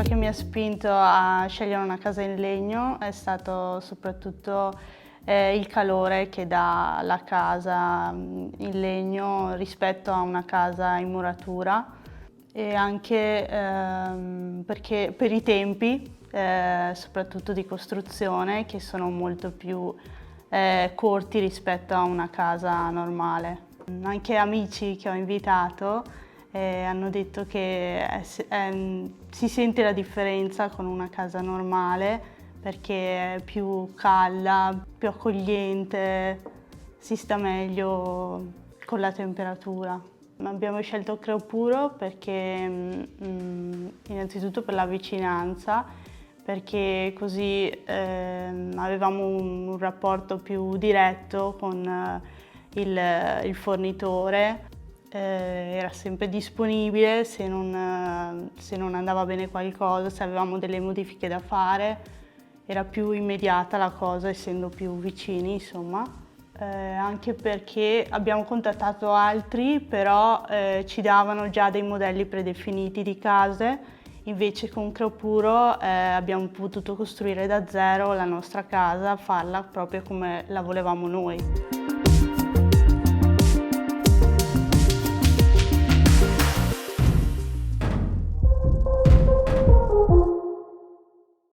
che mi ha spinto a scegliere una casa in legno è stato soprattutto il calore che dà la casa in legno rispetto a una casa in muratura, e anche perché per i tempi, soprattutto di costruzione, che sono molto più corti rispetto a una casa normale. Anche amici che ho invitato hanno detto che si sente la differenza con una casa normale perché è più calda, più accogliente, si sta meglio con la temperatura. Abbiamo scelto Creopuro perché innanzitutto per la vicinanza, perché così avevamo un rapporto più diretto con il fornitore, era sempre disponibile se non andava bene qualcosa, se avevamo delle modifiche da fare, era più immediata la cosa essendo più vicini, insomma. Anche perché abbiamo contattato altri, però ci davano già dei modelli predefiniti di case, invece con Creopuro abbiamo potuto costruire da zero la nostra casa, farla proprio come la volevamo noi.